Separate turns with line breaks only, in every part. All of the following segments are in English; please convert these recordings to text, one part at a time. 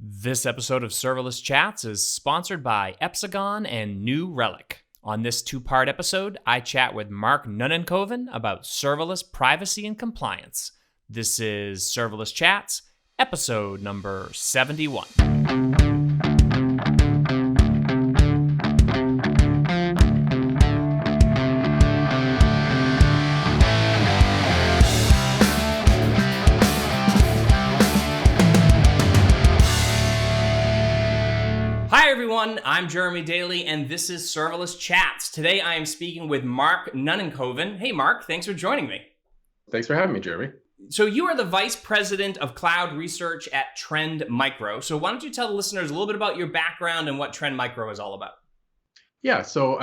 This episode of Serverless Chats is sponsored by Epsagon and New Relic. On this two-part episode, I chat with Mark Nunnikhoven about serverless privacy and compliance. This is Serverless Chats, episode number 71. Hi everyone, I'm Jeremy Daly and this is Serverless Chats. Today I am speaking with Mark Nunnikhoven. Hey Mark, thanks for joining me.
Thanks for having me, Jeremy.
So you are the Vice President of Cloud Research at Trend Micro. So why don't you tell the listeners a little bit about your background and what Trend Micro is all about?
Yeah, so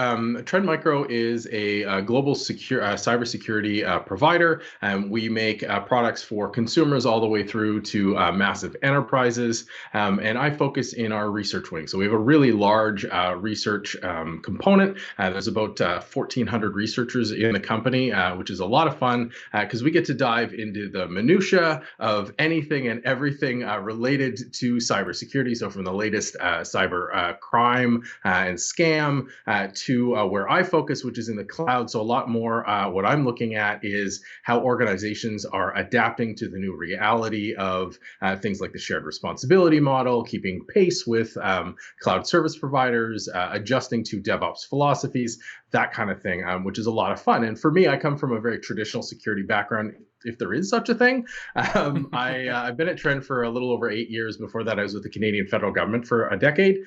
Trend Micro is a global cybersecurity provider. We make products for consumers all the way through to massive enterprises. And I focus in our research wing. So we have a really large research component. There's about 1,400 researchers in the company, which is a lot of fun because we get to dive into the minutia of anything and everything related to cybersecurity. So from the latest cyber crime and scam, to where I focus, which is in the cloud. So a lot more what I'm looking at is how organizations are adapting to the new reality of things like the shared responsibility model, keeping pace with cloud service providers, adjusting to DevOps philosophies, that kind of thing, which is a lot of fun. And for me, I come from a very traditional security background, if there is such a thing. I've been at Trend for a little over 8 years. Before that, I was with the Canadian federal government for a decade,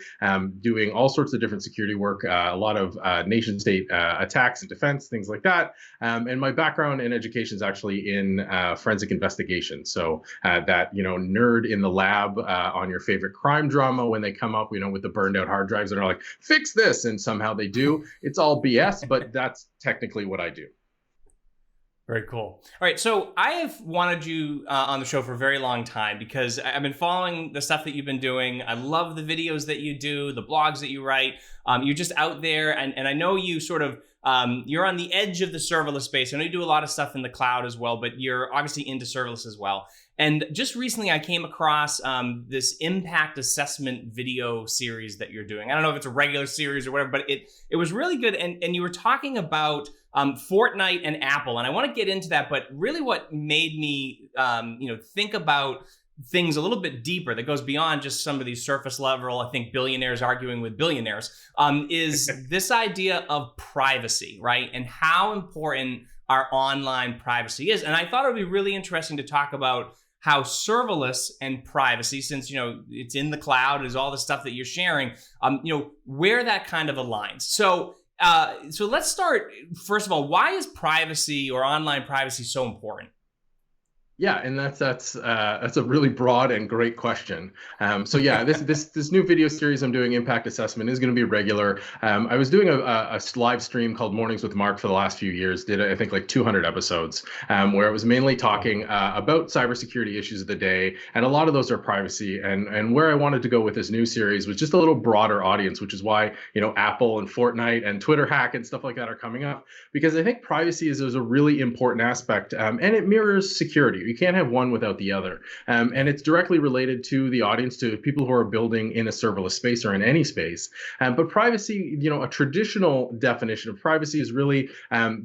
doing all sorts of different security work, a lot of nation state attacks and defense, things like that. And my background in education is actually in forensic investigation. So that, nerd in the lab on your favorite crime drama when they come up, with the burned out hard drives and are like, fix this. And somehow they do. It's all BS, but that's technically what I do.
Very cool. All right, so I have wanted you on the show for a very long time because I've been following the stuff that you've been doing. I love the videos that you do, the blogs that you write. You're just out there, and I know you sort of, you're on the edge of the serverless space. I know you do a lot of stuff in the cloud as well, but you're obviously into serverless as well. And just recently I came across this impact assessment video series that you're doing. I don't know if it's a regular series or whatever, but it was really good. And you were talking about Fortnite and Apple. And I want to get into that, but really what made me think about things a little bit deeper that goes beyond just some of these surface level, I think billionaires arguing with billionaires, is this idea of privacy, right? And how important our online privacy is. And I thought it would be really interesting to talk about how serverless and privacy, since it's in the cloud, is all the stuff that you're sharing, where that kind of aligns. So let's start. First of all, why is privacy or online privacy so important?
Yeah, and that's a really broad and great question. So yeah, this new video series I'm doing, Impact Assessment, is going to be regular. I was doing a live stream called Mornings with Mark for the last few years. Did I think like 200 episodes, where it was mainly talking about cybersecurity issues of the day, and a lot of those are privacy. And where I wanted to go with this new series was just a little broader audience, which is why Apple and Fortnite and Twitter hack and stuff like that are coming up, because I think privacy is a really important aspect, and it mirrors security. You can't have one without the other. And it's directly related to the audience, to people who are building in a serverless space or in any space. But privacy, a traditional definition of privacy is really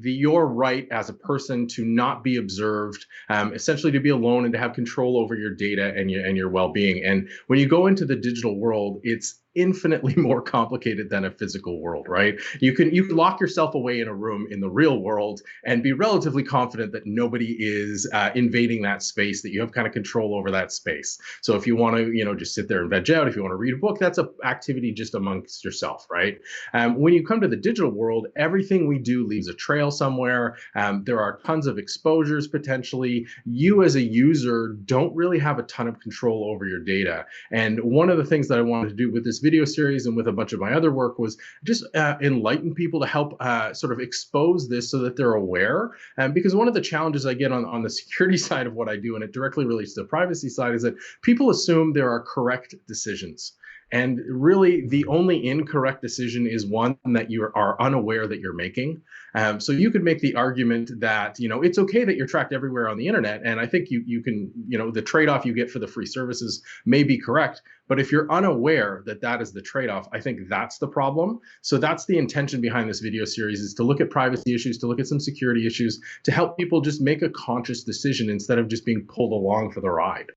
your right as a person to not be observed, essentially to be alone and to have control over your data and your well-being. And when you go into the digital world, it's infinitely more complicated than a physical world, right? You can lock yourself away in a room in the real world and be relatively confident that nobody is invading that space, that you have kind of control over that space. So if you want to, just sit there and veg out, if you want to read a book, that's an activity just amongst yourself, right? When you come to the digital world, everything we do leaves a trail somewhere. There are tons of exposures potentially. You as a user don't really have a ton of control over your data. And one of the things that I wanted to do with this video series and with a bunch of my other work was just enlighten people to help sort of expose this so that they're aware. Because one of the challenges I get on the security side of what I do, and it directly relates to the privacy side, is that people assume there are correct decisions. And really, the only incorrect decision is one that you are unaware that you're making. So you could make the argument that, it's okay that you're tracked everywhere on the internet. And I think you can, the trade-off you get for the free services may be correct. But if you're unaware that that is the trade-off, I think that's the problem. So that's the intention behind this video series, is to look at privacy issues, to look at some security issues, to help people just make a conscious decision instead of just being pulled along for the ride.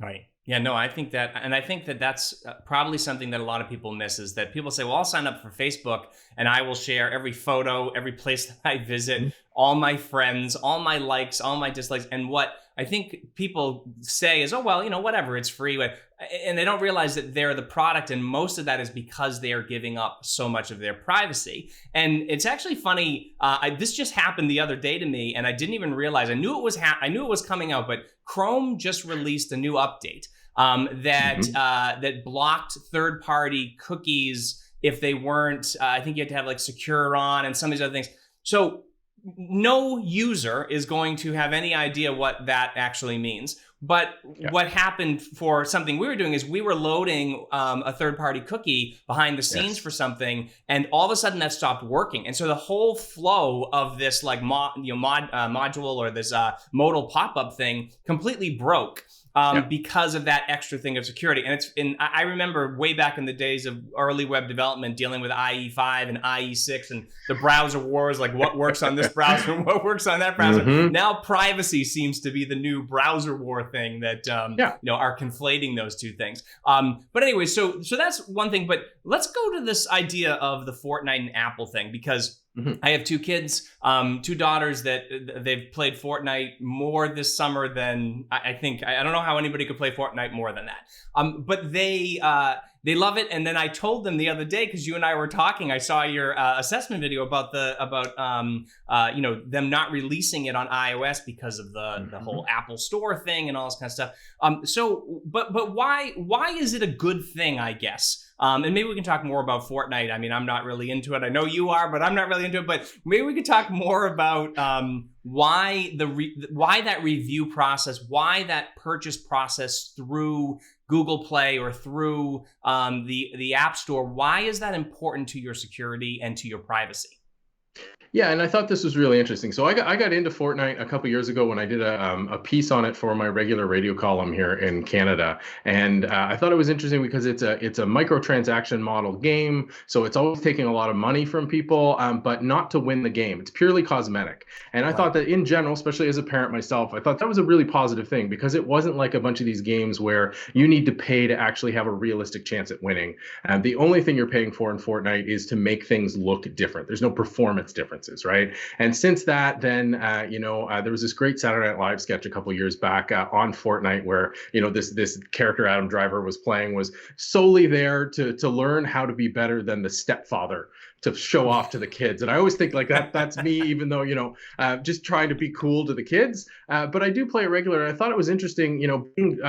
Right. Yeah, no, I think that, and I think that that's probably something that a lot of people miss, is that people say, well, I'll sign up for Facebook and I will share every photo, every place that I visit, all my friends, all my likes, all my dislikes. And what I think people say is, oh, well, whatever, it's free. And they don't realize that they're the product. And most of that is because they are giving up so much of their privacy. And it's actually funny. This just happened the other day to me, and I didn't even realize. I knew it was coming out, but Chrome just released a new update that blocked third-party cookies if they weren't. I think you had to have like secure on and some of these other things. So no user is going to have any idea what that actually means. But what happened for something we were doing is we were loading a third-party cookie behind the scenes for something, and all of a sudden that stopped working. And so the whole flow of this like module or this modal pop-up thing completely broke. Because of that extra thing of security. And I remember way back in the days of early web development dealing with IE5 and IE6 and the browser wars, like what works on this browser and what works on that browser. Now privacy seems to be the new browser war thing that are conflating those two things. But anyway, so that's one thing. But let's go to this idea of the Fortnite and Apple thing, because I have two kids, two daughters that they've played Fortnite more this summer than I think. I don't know how anybody could play Fortnite more than that. But they love it. And then I told them the other day, because you and I were talking, I saw your assessment video about them not releasing it on iOS because of the whole Apple Store thing and all this kind of stuff. But why is it a good thing, I guess? And maybe we can talk more about Fortnite. I mean, I'm not really into it. I know you are, but I'm not really into it. But maybe we could talk more about why that review process, why that purchase process through Google Play or through the App Store. Why is that important to your security and to your privacy?
Yeah, and I thought this was really interesting. So I got into Fortnite a couple years ago when I did a piece on it for my regular radio column here in Canada, and I thought it was interesting because it's a microtransaction model game, so it's always taking a lot of money from people, but not to win the game. It's purely cosmetic, and I thought that in general, especially as a parent myself, I thought that was a really positive thing, because it wasn't like a bunch of these games where you need to pay to actually have a realistic chance at winning. The only thing you're paying for in Fortnite is to make things look different. There's no performance difference. Right. And since that, then, there was this great Saturday Night Live sketch a couple years back on Fortnite where, this character Adam Driver was playing was solely there to learn how to be better than the stepfather, to show off to the kids. And I always think like that's me, even though, just trying to be cool to the kids. But I do play it regular. And I thought it was interesting, being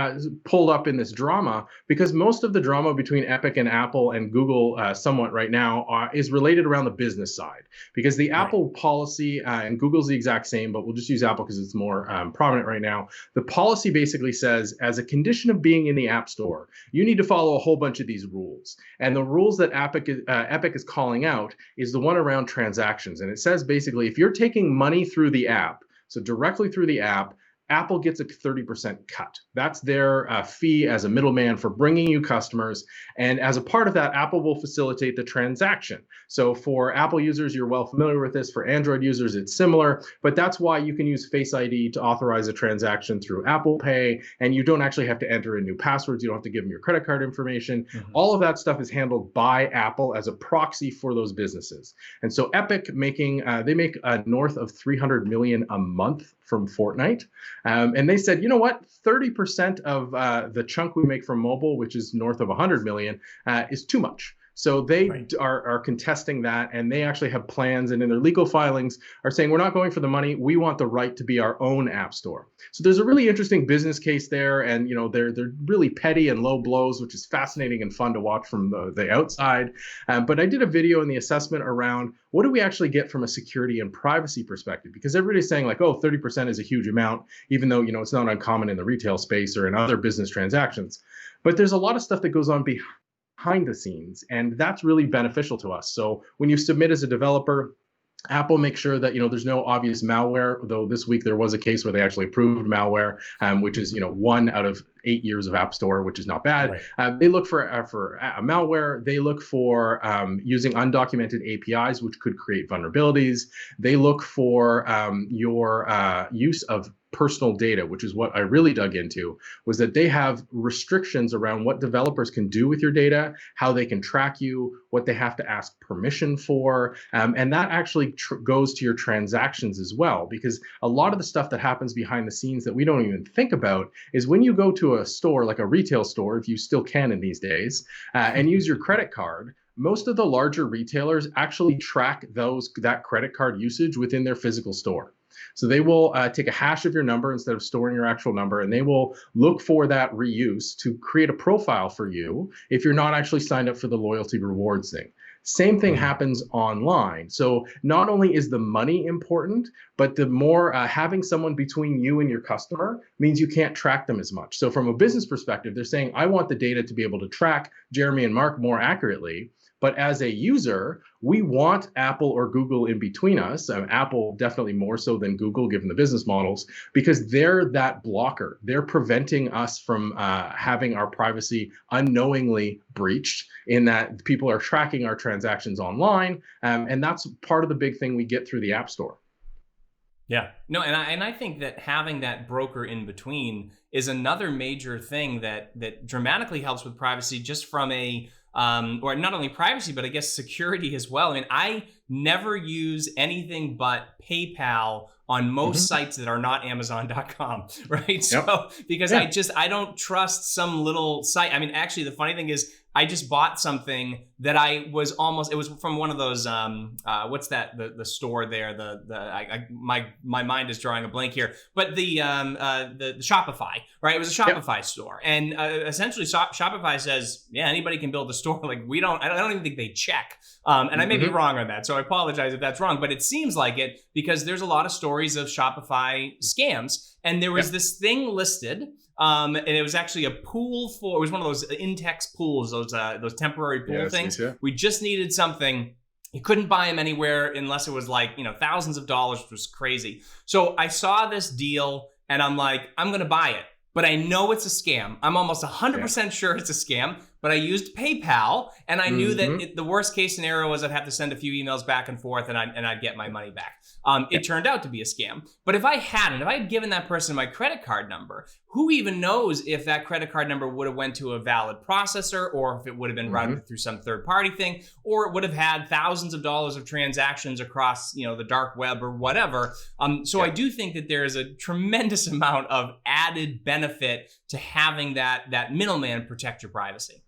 pulled up in this drama, because most of the drama between Epic and Apple and Google somewhat right now is related around the business side, because the Apple policy, and Google's the exact same, but we'll just use Apple because it's more prominent right now. The policy basically says, as a condition of being in the App Store, you need to follow a whole bunch of these rules. And the rules that Epic is calling out is the one around transactions. And it says basically, if you're taking money through the app, so directly through the app, Apple gets a 30% cut. That's their fee as a middleman for bringing you customers. And as a part of that, Apple will facilitate the transaction. So for Apple users, you're well familiar with this. For Android users, it's similar. But that's why you can use Face ID to authorize a transaction through Apple Pay. And you don't actually have to enter in new passwords. You don't have to give them your credit card information. All of that stuff is handled by Apple as a proxy for those businesses. And so Epic they make north of 300 million a month from Fortnite. And they said, you know what, 30% of the chunk we make from mobile, which is north of 100 million, is too much. So they are contesting that, and they actually have plans, and in their legal filings are saying, we're not going for the money. We want the right to be our own app store. So there's a really interesting business case there, and they're really petty and low blows, which is fascinating and fun to watch from the outside. But I did a video in the assessment around what do we actually get from a security and privacy perspective? Because everybody's saying like, oh, 30% is a huge amount, even though it's not uncommon in the retail space or in other business transactions. But there's a lot of stuff that goes on behind the scenes, and that's really beneficial to us. So when you submit as a developer, Apple makes sure that there's no obvious malware. Though this week there was a case where they actually approved malware, which is 1 out of 8 years of App Store, which is not bad.
Right.
They look for malware. They look for using undocumented APIs, which could create vulnerabilities. They look for your use of personal data, which is what I really dug into, was that they have restrictions around what developers can do with your data, how they can track you, what they have to ask permission for. And that actually goes to your transactions as well, because a lot of the stuff that happens behind the scenes that we don't even think about is when you go to a store, like a retail store, if you still can in these days, and use your credit card. Most of the larger retailers actually track that credit card usage within their physical store. So they will take a hash of your number instead of storing your actual number, and they will look for that reuse to create a profile for you if you're not actually signed up for the loyalty rewards thing. Same thing happens online. So not only is the money important, but the more having someone between you and your customer means you can't track them as much. So from a business perspective, they're saying, I want the data to be able to track Jeremy and Mark more accurately. But as a user, we want Apple or Google in between us. Apple definitely more so than Google, given the business models, because they're that blocker. They're preventing us from having our privacy unknowingly breached, in that people are tracking our transactions online. And that's part of the big thing we get through the App Store.
Yeah, no, and I think that having that broker in between is another major thing that dramatically helps with privacy, just from a or not only privacy, but I guess security as well. I mean, I never use anything but PayPal on most sites that are not Amazon.com, right? So because I don't trust some little site. I mean, actually, the funny thing is, I just bought something that it was from one of those, what's that, the store there, my mind is drawing a blank here, but the Shopify, right? It was a Shopify store. And essentially Shopify says, yeah, anybody can build a store. Like I don't even think they check. And I may be wrong on that, so I apologize if that's wrong, but it seems like it, because there's a lot of stories of Shopify scams. And there was this thing listed, and it was actually a pool it was one of those Intex pools, those temporary pool things. Yeah. We just needed something. You couldn't buy them anywhere unless it was like, thousands of dollars, which was crazy. So I saw this deal and I'm like, I'm going to buy it, but I know it's a scam. I'm almost 100% sure it's a scam, but I used PayPal, and I knew that the worst case scenario was I'd have to send a few emails back and forth, and I'd get my money back. It turned out to be a scam. But if I had given that person my credit card number, who even knows if that credit card number would have went to a valid processor, or if it would have been routed through some third party thing, or it would have had thousands of dollars of transactions across, the dark web or whatever. So I do think that there is a tremendous amount of added benefit to having that middleman protect your privacy.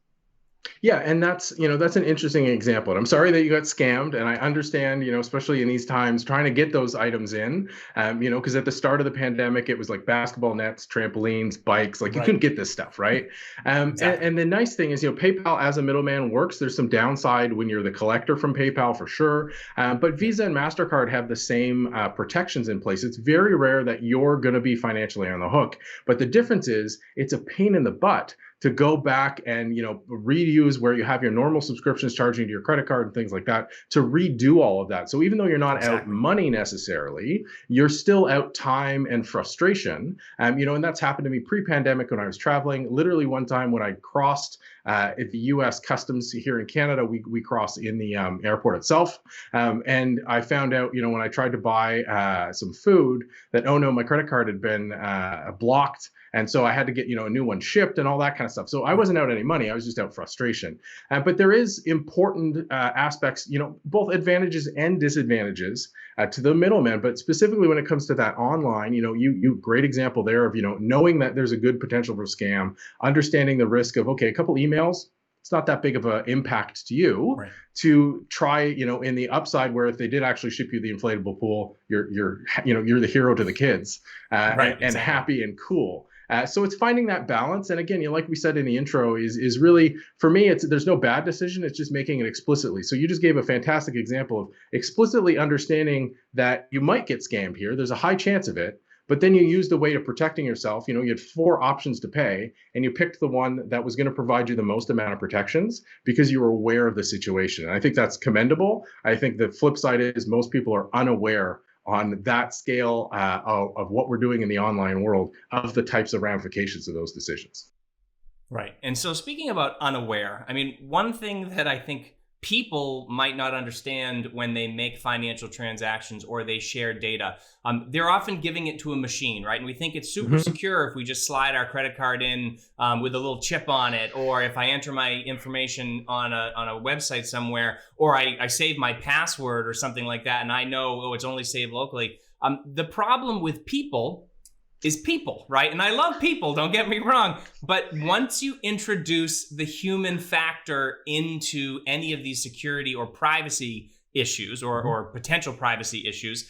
Yeah, and that's an interesting example. And I'm sorry that you got scammed, and I understand, especially in these times, trying to get those items in, because at the start of the pandemic, it was like basketball nets, trampolines, bikes, like you couldn't get this stuff, right? Exactly. And the nice thing is, PayPal as a middleman works. There's some downside when you're the collector from PayPal for sure, but Visa and MasterCard have the same protections in place. It's very rare that you're going to be financially on the hook, but the difference is it's a pain in the butt to go back and reuse where you have your normal subscriptions charging to your credit card and things like that, to redo all of that. So even though you're not out money necessarily, you're still out time and frustration. And that's happened to me pre-pandemic when I was traveling. Literally one time when I crossed at the U.S. Customs here in Canada, we cross in the airport itself, and I found out when I tried to buy some food that, oh no, my credit card had been blocked. And so I had to get, a new one shipped and all that kind of stuff. So I wasn't out any money. I was just out frustration. But there is important aspects, both advantages and disadvantages to the middleman. But specifically when it comes to that online, you great example there of, knowing that there's a good potential for scam, understanding the risk of, okay, a couple emails, it's not that big of an impact to you, to try, in the upside where if they did actually ship you the inflatable pool, you're the hero to the kids, and happy and cool. So it's finding that balance. And again, like we said in the intro, is really, for me, there's no bad decision. It's just making it explicitly. So you just gave a fantastic example of explicitly understanding that you might get scammed here. There's a high chance of it, but then you used a way of protecting yourself. You had 4 options to pay, and you picked the one that was going to provide you the most amount of protections because you were aware of the situation. And I think that's commendable. I think the flip side is most people are unaware on that scale of what we're doing in the online world of the types of ramifications of those decisions.
Right. And so speaking about unaware, I mean, one thing that I think people might not understand when they make financial transactions or they share data, they're often giving it to a machine, right? And we think it's super secure if we just slide our credit card in with a little chip on it, or if I enter my information on a website somewhere, or I save my password or something like that, and I know, oh, it's only saved locally. The problem with people is people, right? And I love people, don't get me wrong. But once you introduce the human factor into any of these security or privacy issues or potential privacy issues,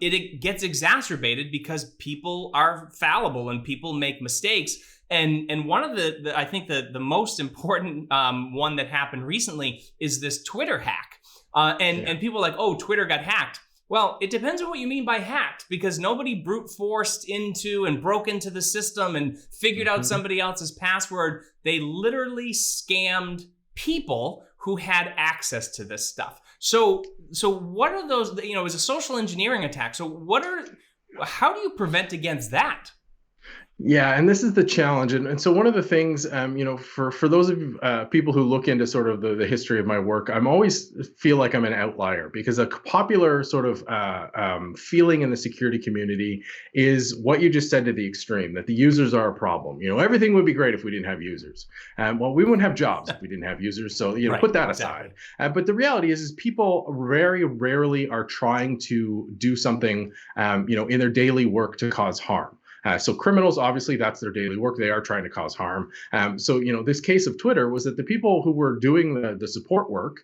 it gets exacerbated because people are fallible and people make mistakes. And one of the I think the most important one that happened recently is this Twitter hack. And people are like, oh, Twitter got hacked. Well, it depends on what you mean by hacked, because nobody brute forced into and broke into the system and figured out somebody else's password. They literally scammed people who had access to this stuff. So what are those, it was a social engineering attack. So how do you prevent against that?
Yeah, and this is the challenge. And so one of the things, for those of people who look into sort of the history of my work, I'm always feel like I'm an outlier, because a popular sort of feeling in the security community is what you just said to the extreme, that the users are a problem. Everything would be great if we didn't have users. Well, we wouldn't have jobs if we didn't have users. So,
Right,
put that aside.
exactly.
But the reality is people very rarely are trying to do something, in their daily work to cause harm. So criminals, obviously, that's their daily work. They are trying to cause harm. So, this case of Twitter was that the people who were doing the support work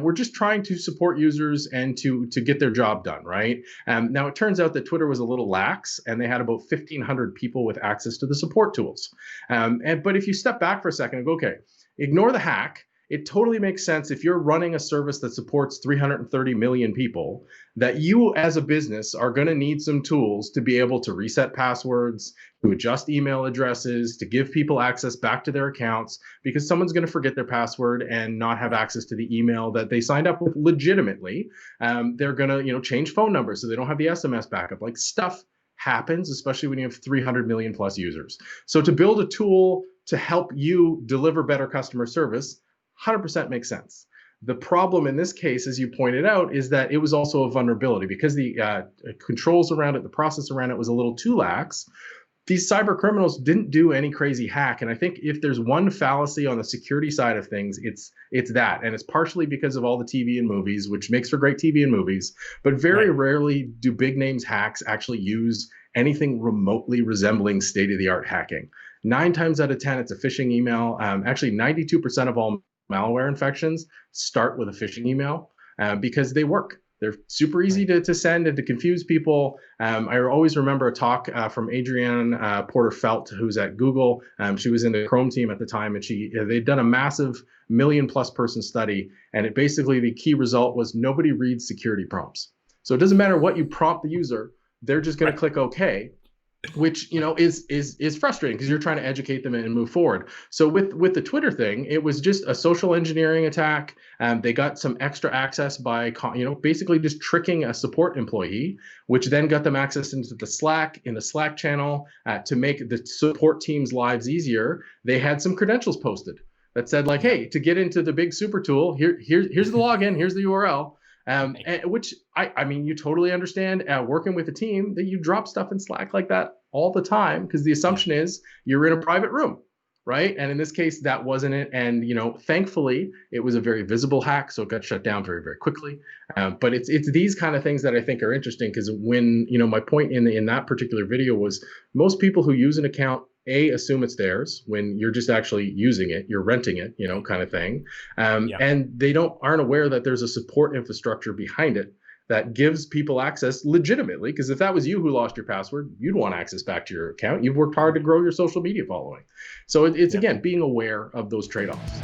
were just trying to support users and to get their job done, right? Now, it turns out that Twitter was a little lax, and they had about 1,500 people with access to the support tools. But if you step back for a second and go, okay, ignore the hack. It totally makes sense if you're running a service that supports 330 million people, that you as a business are going to need some tools to be able to reset passwords, to adjust email addresses, to give people access back to their accounts, because someone's going to forget their password and not have access to the email that they signed up with legitimately. They're going to, change phone numbers so they don't have the SMS backup. Like, stuff happens, especially when you have 300 million plus users. So to build a tool to help you deliver better customer service, 100% makes sense. The problem in this case, as you pointed out, is that it was also a vulnerability because the controls around it, the process around it was a little too lax. These cyber criminals didn't do any crazy hack. And I think if there's one fallacy on the security side of things, it's that. And it's partially because of all the TV and movies, which makes for great TV and movies. But very rarely do big names hacks actually use anything remotely resembling state-of-the-art hacking. 9 times out of 10, it's a phishing email. Actually, 92% of all malware infections start with a phishing email because they work. They're super easy to send and to confuse people. I always remember a talk from Adrienne Porter-Felt, who's at Google. She was in the Chrome team at the time, and they'd done a massive 1 million+ person study. And it basically, the key result was nobody reads security prompts. So it doesn't matter what you prompt the user, they're just going to click OK. Which is frustrating because you're trying to educate them and move forward. So with the Twitter thing, it was just a social engineering attack. They got some extra access by basically just tricking a support employee, which then got them access into the Slack channel to make the support team's lives easier. They had some credentials posted that said like, hey, to get into the big super tool, here's the login, here's the URL. Which I mean, you totally understand working with a team that you drop stuff in Slack like that all the time because the assumption is you're in a private room, right? And in this case, that wasn't it. And thankfully, it was a very visible hack, so it got shut down very, very quickly. But it's these kind of things that I think are interesting because when my point in that particular video was most people who use an account assume it's theirs when you're just actually using it, you're renting it, kind of thing. And they aren't aware that there's a support infrastructure behind it that gives people access legitimately. Because if that was you who lost your password, you'd want access back to your account. You've worked hard to grow your social media following. So it's again, being aware of those trade-offs.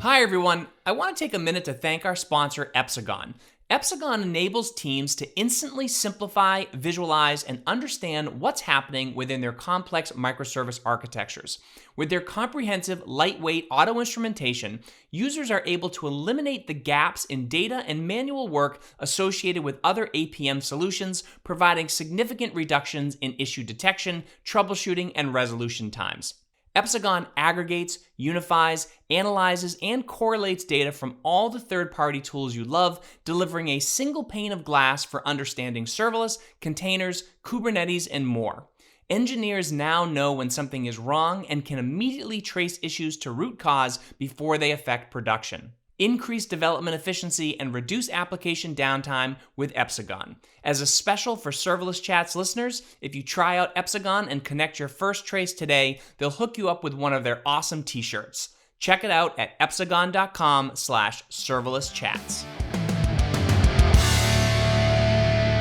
Hi, everyone. I want to take a minute to thank our sponsor, Epsagon. Epsagon enables teams to instantly simplify, visualize, and understand what's happening within their complex microservice architectures. With their comprehensive, lightweight auto instrumentation, users are able to eliminate the gaps in data and manual work associated with other APM solutions, providing significant reductions in issue detection, troubleshooting, and resolution times. Epsagon aggregates, unifies, analyzes, and correlates data from all the third-party tools you love, delivering a single pane of glass for understanding serverless, containers, Kubernetes, and more. Engineers now know when something is wrong and can immediately trace issues to root cause before they affect production. Increase development efficiency and reduce application downtime with Epsagon. As a special for Serverless Chats listeners, if you try out Epsagon and connect your first trace today, they'll hook you up with one of their awesome t-shirts. Check it out at epsagon.com/serverlesschats.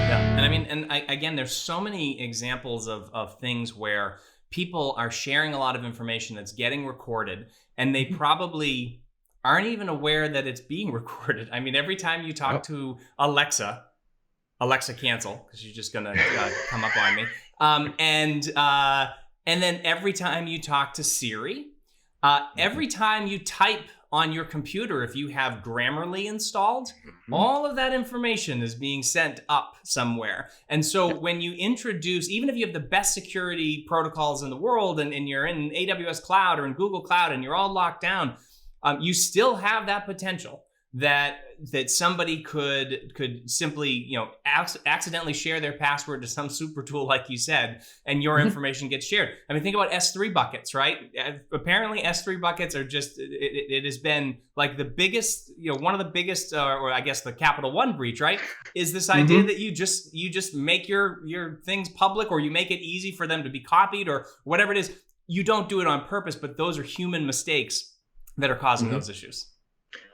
Yeah, and I mean, again, there's so many examples of things where people are sharing a lot of information that's getting recorded, and they probably aren't even aware that it's being recorded. I mean, every time you talk to Alexa cancel, because she's just gonna come up on me. And then every time you talk to Siri, every time you type on your computer, if you have Grammarly installed, all of that information is being sent up somewhere. And so when you introduce, even if you have the best security protocols in the world and you're in AWS Cloud or in Google Cloud and you're all locked down, you still have that potential that somebody could simply, accidentally share their password to some super tool, like you said, and your information gets shared. I mean, think about S3 buckets, right? Apparently, S3 buckets are just, it has been like the biggest, one of the biggest, or I guess the Capital One breach, right? Is this idea that you just make your things public, or you make it easy for them to be copied, or whatever it is. You don't do it on purpose, but those are human mistakes that are causing those issues.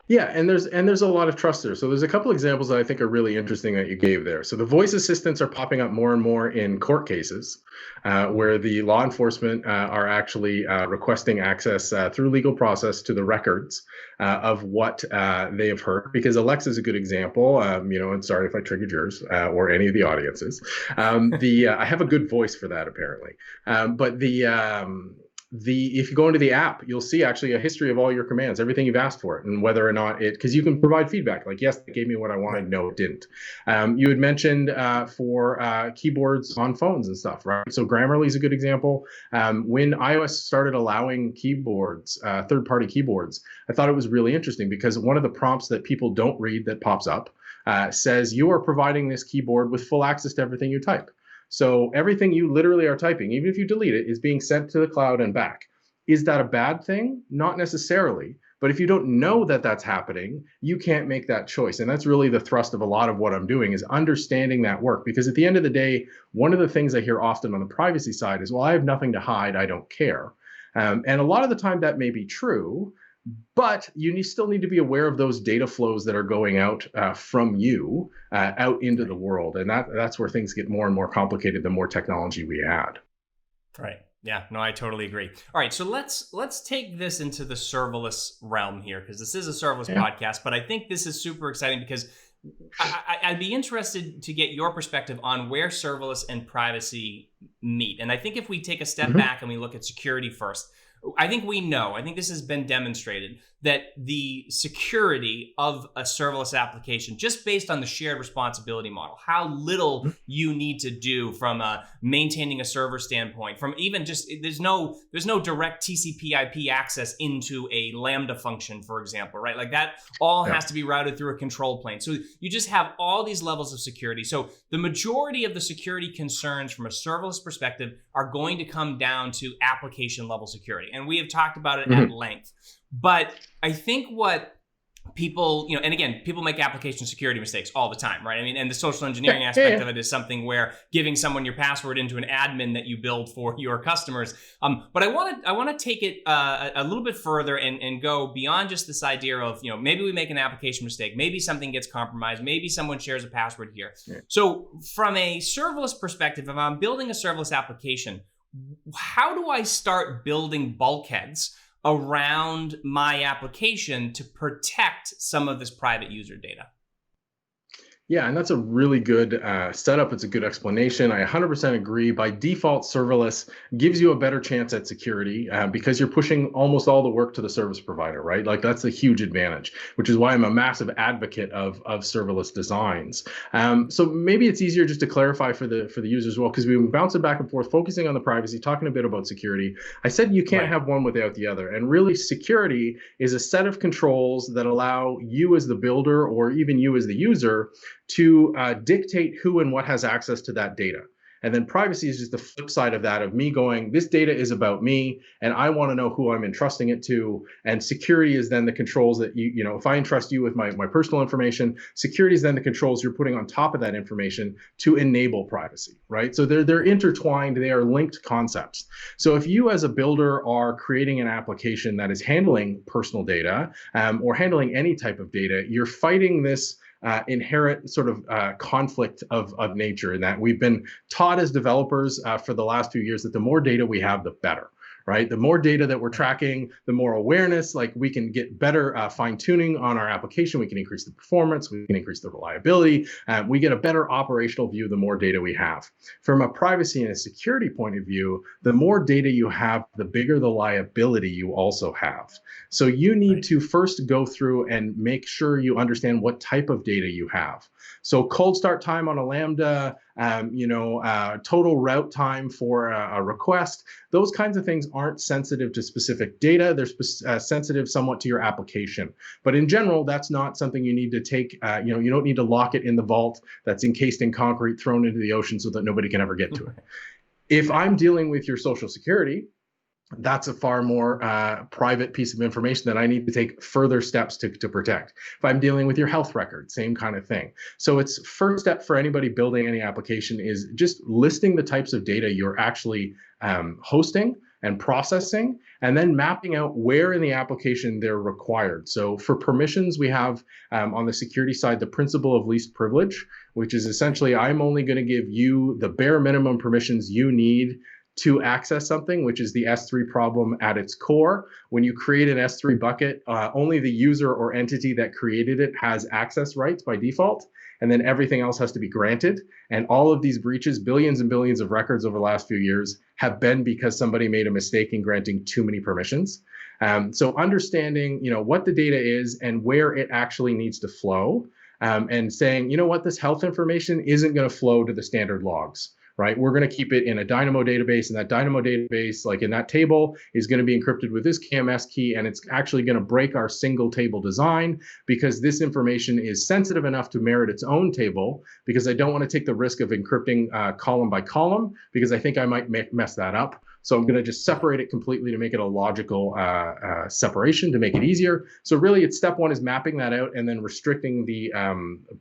Yeah, and there's a lot of trust there. So there's a couple examples that I think are really interesting that you gave there. So the voice assistants are popping up more and more in court cases, where the law enforcement are actually requesting access through legal process to the records of what they have heard. Because Alexa is a good example. And sorry if I triggered yours or any of the audiences. I have a good voice for that apparently. If you go into the app, you'll see actually a history of all your commands, everything you've asked for it, and whether or not because you can provide feedback like, yes, it gave me what I wanted, no, it didn't. You had mentioned for keyboards on phones and stuff, right? So Grammarly is a good example. When iOS started allowing keyboards, third-party keyboards, I thought it was really interesting because one of the prompts that people don't read that pops up says, you are providing this keyboard with full access to everything you type. So everything you literally are typing, even if you delete it, is being sent to the cloud and back. Is that a bad thing? Not necessarily. But if you don't know that that's happening, you can't make that choice. And that's really the thrust of a lot of what I'm doing is understanding that work. Because at the end of the day, one of the things I hear often on the privacy side is, well, I have nothing to hide. I don't care. And a lot of the time that may be true. But you still need to be aware of those data flows that are going out from you out into the world. And that's where things get more and more complicated the more technology we add.
Right. Yeah, no, I totally agree. All right, so let's take this into the serverless realm here, because this is a serverless podcast, but I think this is super exciting because I'd be interested to get your perspective on where serverless and privacy meet. And I think if we take a step back and we look at security first, I think this has been demonstrated that the security of a serverless application, just based on the shared responsibility model, how little you need to do from maintaining a server standpoint, from even just, there's no direct TCP/IP access into a Lambda function, for example, right? Like that all has to be routed through a control plane. So you just have all these levels of security. So the majority of the security concerns from a serverless perspective are going to come down to application level security. And we have talked about it at length. But I think what people, and again, people make application security mistakes all the time, right? I mean, and the social engineering aspect of it is something where giving someone your password into an admin that you build for your customers. But I want to take it a little bit further and go beyond just this idea of, maybe we make an application mistake, maybe something gets compromised, maybe someone shares a password here. Yeah. So from a serverless perspective, if I'm building a serverless application, how do I start building bulkheads around my application to protect some of this private user data?
Yeah, and that's a really good setup. It's a good explanation. I 100% agree. By default, serverless gives you a better chance at security because you're pushing almost all the work to the service provider, right? Like that's a huge advantage, which is why I'm a massive advocate of serverless designs. So maybe it's easier just to clarify for the users as well, because we've been bouncing back and forth, focusing on the privacy, talking a bit about security. I said you can't
Right.
have one without the other, and really security is a set of controls that allow you as the builder or even you as the user to dictate who and what has access to that data. And then privacy is just the flip side of that, of me going, this data is about me, and I want to know who I'm entrusting it to. And security is then the controls that you know, if I entrust you with my personal information, security is then the controls you're putting on top of that information to enable privacy, right? So they're intertwined, they are linked concepts. So if you as a builder are creating an application that is handling personal data or handling any type of data, you're fighting this inherent sort of conflict of nature, in that we've been taught as developers for the last few years that the more data we have, the better. Right? The more data that we're tracking, the more awareness, like we can get better fine tuning on our application. We can increase the performance, we can increase the reliability. We get a better operational view the more data we have. From a privacy and a security point of view, the more data you have, the bigger the liability you also have. So you need to first go through and make sure you understand what type of data you have. So cold start time on a Lambda, total route time for a request, those kinds of things aren't sensitive to specific data. They're sensitive somewhat to your application. But in general, that's not something you need to take, you don't need to lock it in the vault that's encased in concrete, thrown into the ocean so that nobody can ever get to it. If I'm dealing with your social security, that's a far more private piece of information that I need to take further steps to protect. If I'm dealing with your health record, same kind of thing. So it's first step for anybody building any application is just listing the types of data you're actually hosting and processing, and then mapping out where in the application they're required. So for permissions, we have on the security side, the principle of least privilege, which is essentially I'm only going to give you the bare minimum permissions you need to access something, which is the S3 problem at its core. When you create an S3 bucket, only the user or entity that created it has access rights by default, and then everything else has to be granted. And all of these breaches, billions and billions of records over the last few years, have been because somebody made a mistake in granting too many permissions. So understanding, what the data is and where it actually needs to flow, and saying, this health information isn't going to flow to the standard logs. Right? We're going to keep it in a Dynamo database, and that Dynamo database, like in that table, is going to be encrypted with this KMS key, and it's actually going to break our single table design because this information is sensitive enough to merit its own table, because I don't want to take the risk of encrypting column by column, because I think I might mess that up. So I'm going to just separate it completely to make it a logical separation to make it easier. So really, it's step one is mapping that out and then restricting the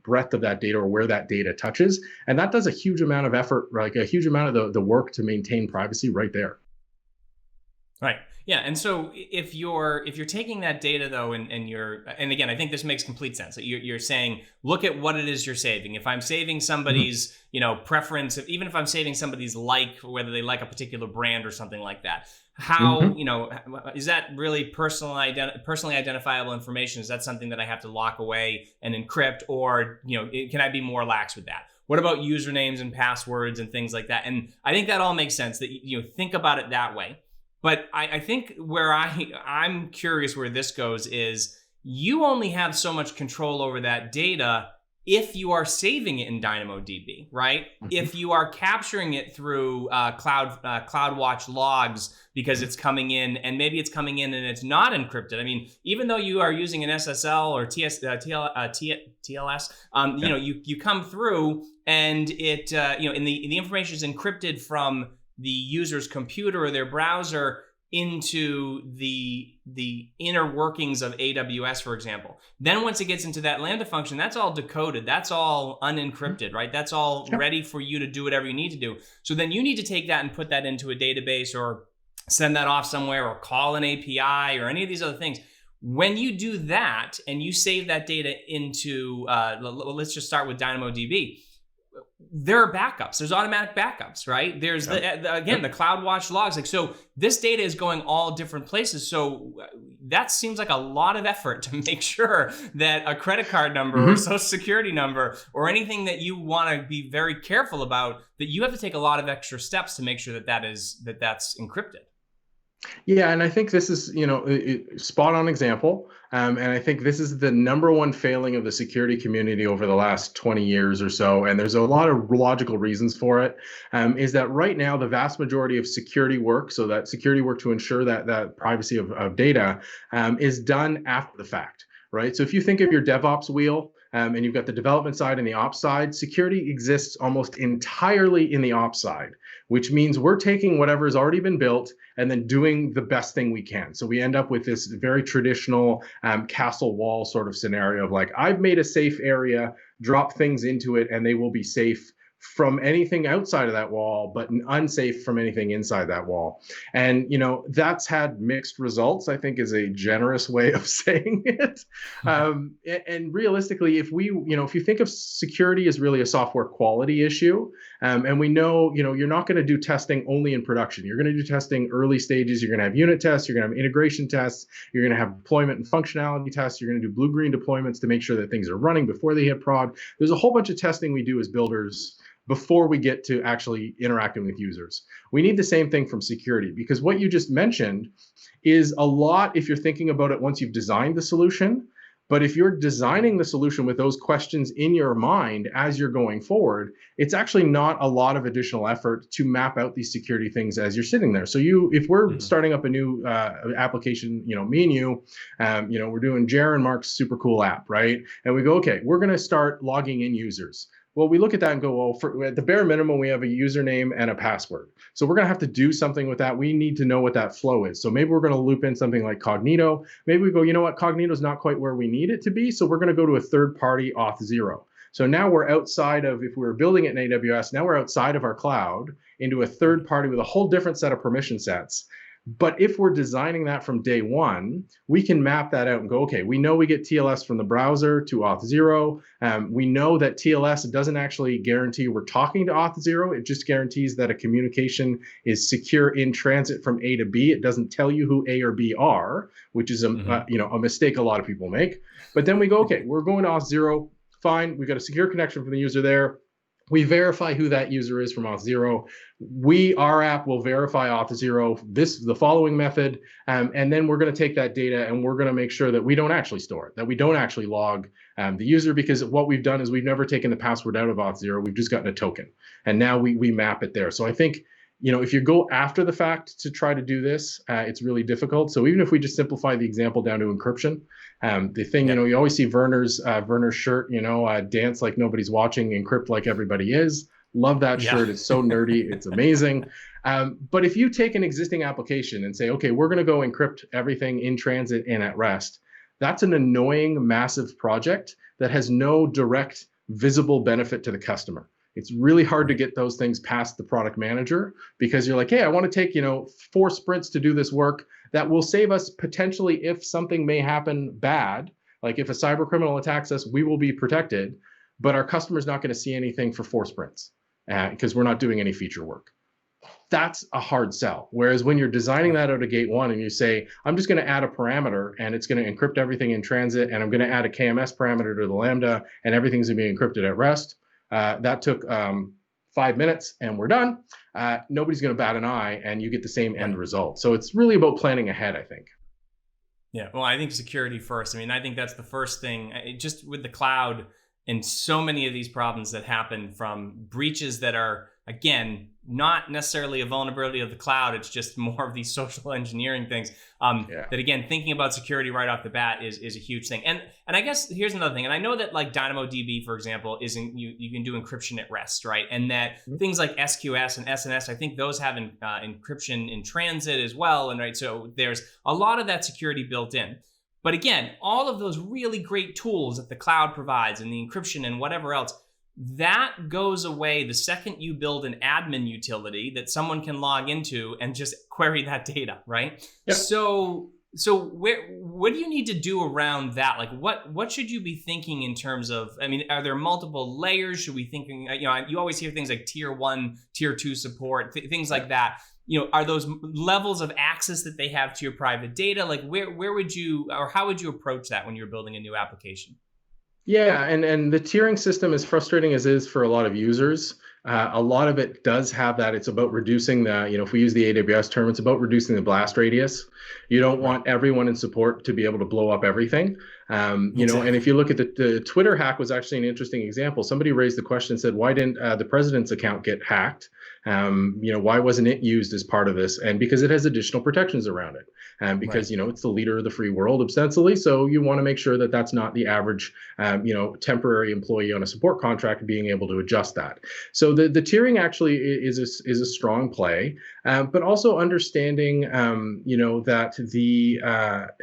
breadth of that data or where that data touches. And that does a huge amount of effort, like a huge amount of the work to maintain privacy right there.
Right. Yeah. And so if you're taking that data though, and again, I think this makes complete sense. You're saying, look at what it is you're saving. If I'm saving somebody's, preference, even if I'm saving somebody's whether they like a particular brand or something like that, how, is that really personally identifiable information? Is that something that I have to lock away and encrypt, or, can I be more lax with that? What about usernames and passwords and things like that? And I think that all makes sense that you think about it that way. But I think where I'm curious where this goes is you only have so much control over that data if you are saving it in DynamoDB, right? If you are capturing it through CloudWatch logs because it's coming in, and maybe it's coming in and it's not encrypted. I mean, even though you are using an SSL or TLS, you come through and it, and the information is encrypted from the user's computer or their browser into the inner workings of AWS, for example. Then once it gets into that Lambda function, that's all decoded. That's all unencrypted, right? That's all ready for you to do whatever you need to do. So then you need to take that and put that into a database or send that off somewhere or call an API or any of these other things. When you do that and you save that data into, let's just start with DynamoDB. there are backups. There's automatic backups, right? There's the CloudWatch logs. Like, so this data is going all different places. So that seems like a lot of effort to make sure that a credit card number or social security number or anything that you want to be very careful about, that you have to take a lot of extra steps to make sure that that's encrypted.
Yeah, and I think this is, spot on example. And I think this is the number one failing of the security community over the last 20 years or so. And there's a lot of logical reasons for it. Is that right now, the vast majority of security work, so that security work to ensure that privacy of data is done after the fact, right? So if you think of your DevOps wheel, and you've got the development side and the ops side, security exists almost entirely in the ops side, which means we're taking whatever's already been built and then doing the best thing we can. So we end up with this very traditional castle wall sort of scenario of like, I've made a safe area, drop things into it, and they will be safe from anything outside of that wall, but unsafe from anything inside that wall. And, that's had mixed results, I think, is a generous way of saying it. And realistically, if you think of security as really a software quality issue, and we know, you're not going to do testing only in production. You're going to do testing early stages. You're going to have unit tests. You're going to have integration tests. You're going to have deployment and functionality tests. You're going to do blue-green deployments to make sure that things are running before they hit prod. There's a whole bunch of testing we do as builders before we get to actually interacting with users. We need the same thing from security, because what you just mentioned is a lot if you're thinking about it once you've designed the solution. But if you're designing the solution with those questions in your mind as you're going forward, it's actually not a lot of additional effort to map out these security things as you're sitting there. So if we're starting up a new application, me and you, we're doing Jer and Mark's super cool app, right? And we go, okay, we're going to start logging in users. Well, we look at that and go, well, at the bare minimum, we have a username and a password. So we're going to have to do something with that. We need to know what that flow is. So maybe we're going to loop in something like Cognito. Maybe we go, you know what, Cognito is not quite where we need it to be. So we're going to go to a third-party Auth0. So now we're outside of, if we were building it in AWS, now we're outside of our cloud into a third party with a whole different set of permission sets. But if we're designing that from day one, we can map that out and go, okay, we know we get TLS from the browser to Auth0. We know that TLS doesn't actually guarantee we're talking to Auth0. It just guarantees that a communication is secure in transit from A to B. It doesn't tell you who A or B are, which is a mistake a lot of people make. But then we go, okay, we're going to Auth0. Fine, we got a secure connection from the user there. We verify who that user is from Auth0. Our app will verify Auth0, the following method, and then we're going to take that data and we're going to make sure that we don't actually store it, that we don't actually log the user, because what we've done is we've never taken the password out of Auth0. We've just gotten a token, and now we map it there. So I think, if you go after the fact to try to do this, it's really difficult. So even if we just simplify the example down to encryption, the thing, you always see Werner's shirt, dance like nobody's watching, encrypt like everybody is. Love that shirt. It's so nerdy. It's amazing. But if you take an existing application and say, okay, we're going to go encrypt everything in transit and at rest, that's an annoying, massive project that has no direct visible benefit to the customer. It's really hard to get those things past the product manager, because you're like, hey, I want to take, 4 sprints to do this work that will save us potentially if something may happen bad. Like if a cyber criminal attacks us, we will be protected, but our customer's not going to see anything for 4 sprints because we're not doing any feature work. That's a hard sell. Whereas when you're designing that out of gate one and you say, I'm just going to add a parameter and it's going to encrypt everything in transit, and I'm going to add a KMS parameter to the Lambda and everything's going to be encrypted at rest. That took 5 minutes and we're done. Nobody's going to bat an eye and you get the same end result. So it's really about planning ahead, I think.
Yeah, well, I think security first. I mean, I think that's the first thing. Just with the cloud and so many of these problems that happen from breaches that are, again, not necessarily a vulnerability of the cloud. It's just more of these social engineering things. That, again, thinking about security right off the bat is a huge thing. And I guess here's another thing. And I know that like DynamoDB, for example, you can do encryption at rest, right? And that things like SQS and SNS, I think those have encryption in transit as well. And right, so there's a lot of that security built in. But again, all of those really great tools that the cloud provides and the encryption and whatever else, that goes away the second you build an admin utility that someone can log into and just query that data, right?
Yep.
So So what do you need to do around that? Like what should you be thinking in terms of, I mean, are there multiple layers? Should we thinking, you always hear things like tier 1, tier 2 support, things like that. Are those levels of access that they have to your private data? Like where would you, or how would you approach that when you're building a new application?
Yeah, and the tiering system, as frustrating as it is for a lot of users, a lot of it does have that. It's about reducing the, if we use the AWS term, it's about reducing the blast radius. You don't want everyone in support to be able to blow up everything. And if you look at the Twitter hack was actually an interesting example. Somebody raised the question and said, why didn't the president's account get hacked? Why wasn't it used as part of this? And because it has additional protections around it. Because, it's the leader of the free world, ostensibly. So you want to make sure that that's not the average, temporary employee on a support contract being able to adjust that. So the tiering actually is a strong play, but also understanding, that the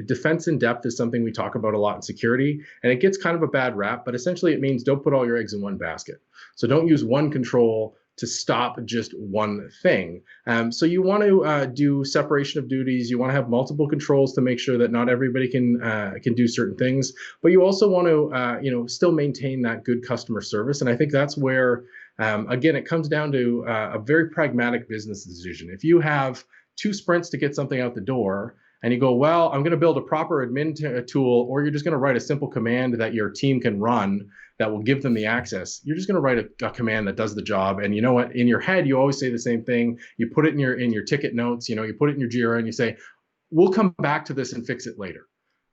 defense in depth is something we talk about a lot in security, and it gets kind of a bad rap, but essentially it means don't put all your eggs in one basket. So don't use one control to stop just one thing. So you want to do separation of duties. You want to have multiple controls to make sure that not everybody can do certain things, but you also want to still maintain that good customer service. And I think that's where, again, it comes down to a very pragmatic business decision. If you have 2 sprints to get something out the door, and you go, well, I'm going to build a proper admin tool, or you're just going to write a simple command that your team can run that will give them the access. You're just going to write a command that does the job. And you know what? In your head, you always say the same thing. You put it in your ticket notes. You put it in your Jira, and you say, we'll come back to this and fix it later.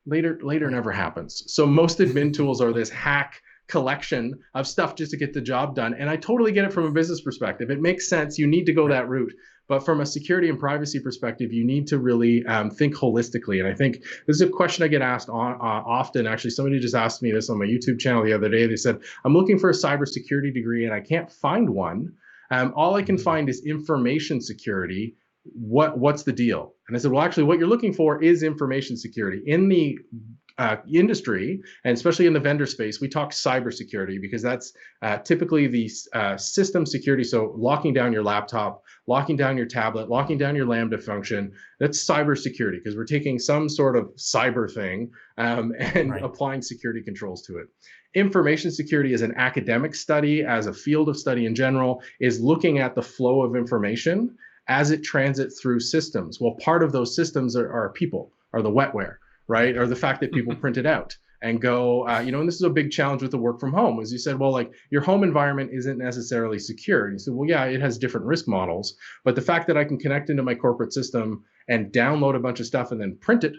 Later never happens. So most admin tools are this hack collection of stuff just to get the job done. And I totally get it from a business perspective. It makes sense. You need to go that route. But from a security and privacy perspective, you need to really think holistically. And I think this is a question I get asked often. Actually, somebody just asked me this on my YouTube channel the other day. They said, I'm looking for a cybersecurity degree and I can't find one. All I can find is information security. What's the deal? And I said, well, actually, what you're looking for is information security. In the industry, and especially in the vendor space, we talk cybersecurity because that's typically the system security. So locking down your laptop, locking down your tablet, locking down your Lambda function, that's cybersecurity because we're taking some sort of cyber thing and applying security controls to it. Information security as an academic study, as a field of study in general, is looking at the flow of information as it transits through systems. Well, part of those systems are people, are the wetware, right? Or the fact that people print it out and go, and this is a big challenge with the work from home, as you said, well, like your home environment isn't necessarily secure. And you said, well, yeah, it has different risk models, but the fact that I can connect into my corporate system and download a bunch of stuff and then print it,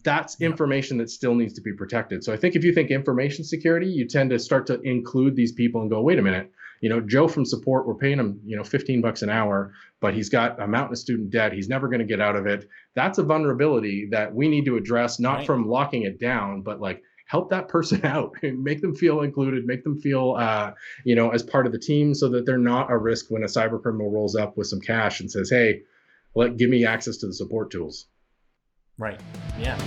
that's information that still needs to be protected. So I think if you think information security, you tend to start to include these people and go, wait a minute, Joe from support, we're paying him, $15 an hour, but he's got a mountain of student debt. He's never going to get out of it. That's a vulnerability that we need to address, not from locking it down, but like help that person out and make them feel included, make them feel, as part of the team so that they're not a risk when a cyber criminal rolls up with some cash and says, hey, give me access to the support tools.
Right. Yeah.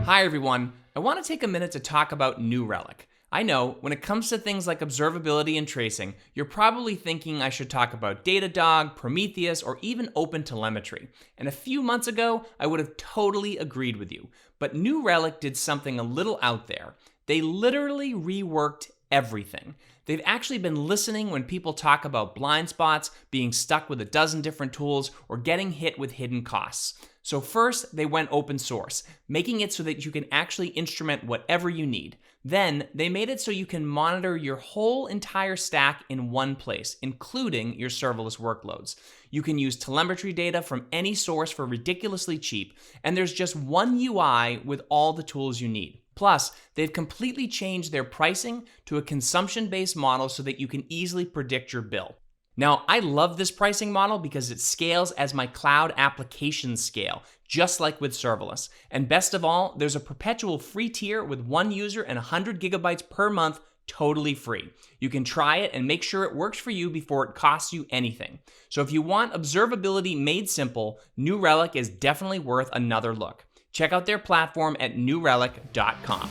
Hi, everyone. I want to take a minute to talk about New Relic. I know, when it comes to things like observability and tracing, you're probably thinking I should talk about Datadog, Prometheus, or even OpenTelemetry. And a few months ago, I would have totally agreed with you. But New Relic did something a little out there. They literally reworked everything. They've actually been listening when people talk about blind spots, being stuck with a dozen different tools, or getting hit with hidden costs. So first, they went open source, making it so that you can actually instrument whatever you need. Then, they made it so you can monitor your whole entire stack in one place, including your serverless workloads. You can use telemetry data from any source for ridiculously cheap, and there's just one UI with all the tools you need. Plus, they've completely changed their pricing to a consumption-based model so that you can easily predict your bill. Now, I love this pricing model because it scales as my cloud applications scale, just like with serverless. And best of all, there's a perpetual free tier with 1 user and 100 gigabytes per month, totally free. You can try it and make sure it works for you before it costs you anything. So if you want observability made simple, New Relic is definitely worth another look. Check out their platform at newrelic.com.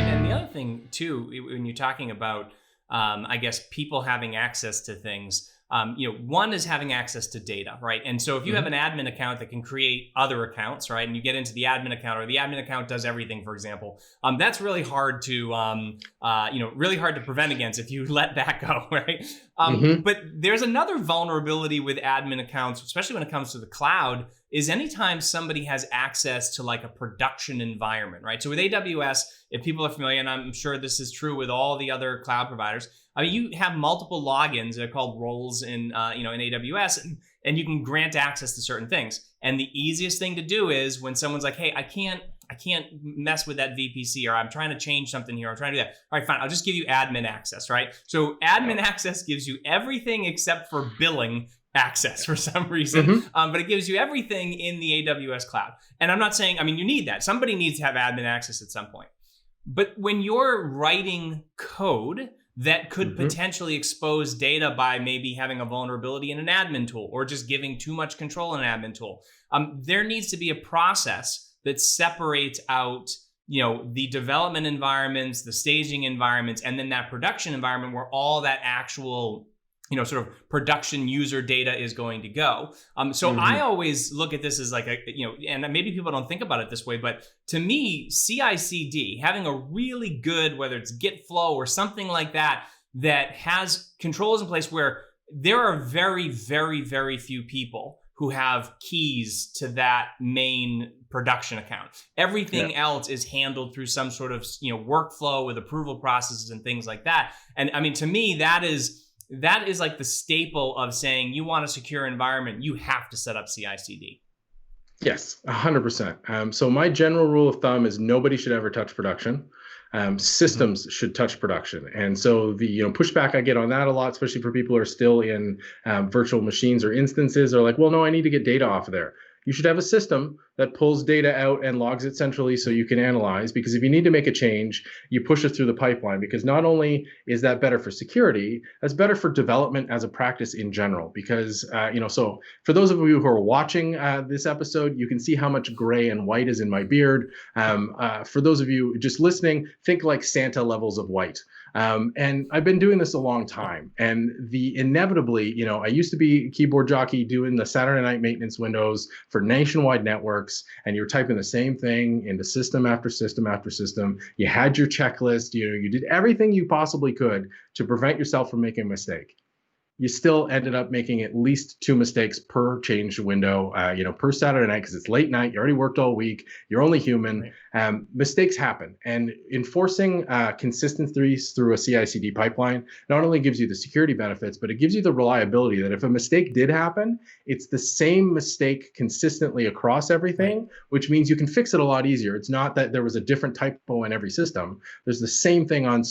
And the other thing, too, when you're talking about, I guess, people having access to things, one is having access to data, right? And so if you have an admin account that can create other accounts, right, and you get into the admin account, or the admin account does everything, for example, that's really hard to, really hard to prevent against if you let that go, right? But there's another vulnerability with admin accounts, especially when it comes to the cloud, is anytime somebody has access to like a production environment, right? So with AWS, if people are familiar, and I'm sure this is true with all the other cloud providers, I mean, you have multiple logins. They're called roles in AWS, and you can grant access to certain things. And the easiest thing to do is when someone's like, "Hey, I can't mess with that VPC," or "I'm trying to change something here. I'm trying to do that." All right, fine. I'll just give you admin access, right? So admin access gives you everything except for billing access for some reason, but it gives you everything in the AWS cloud. And I'm not saying, you need that. Somebody needs to have admin access at some point. But when you're writing code that could potentially expose data by maybe having a vulnerability in an admin tool or just giving too much control in an admin tool, there needs to be a process that separates out the development environments, the staging environments, and then that production environment where all that actual sort of production user data is going to go. So I always look at this as like and maybe people don't think about it this way, but to me, CI/CD, having a really good, whether it's Git flow or something like that, that has controls in place where there are very, very, very few people who have keys to that main production account. Everything else is handled through some sort of workflow with approval processes and things like that. And to me, that is like the staple of saying you want a secure environment, you have to set up CI/CD.
Yes, 100%. So my general rule of thumb is nobody should ever touch production. Systems should touch production. And so the pushback I get on that a lot, especially for people who are still in virtual machines or instances, are like, well, no, I need to get data off of there. You should have a system that pulls data out and logs it centrally so you can analyze, because if you need to make a change, you push it through the pipeline, because not only is that better for security, that's better for development as a practice in general. Because, so for those of you who are watching this episode, you can see how much gray and white is in my beard. For those of you just listening, think like Santa levels of white. And I've been doing this a long time, and inevitably, I used to be a keyboard jockey doing the Saturday night maintenance windows for nationwide networks, and you're typing the same thing into system after system after system. You had your checklist, you did everything you possibly could to prevent yourself from making a mistake. You still ended up making at least 2 mistakes per change window, per Saturday night, because it's late night. You already worked all week. You're only human. Right. Mistakes happen. And enforcing consistency through a CI/CD pipeline not only gives you the security benefits, but it gives you the reliability that if a mistake did happen, it's the same mistake consistently across everything, which means you can fix it a lot easier. It's not that there was a different typo in every system. There's the same thing on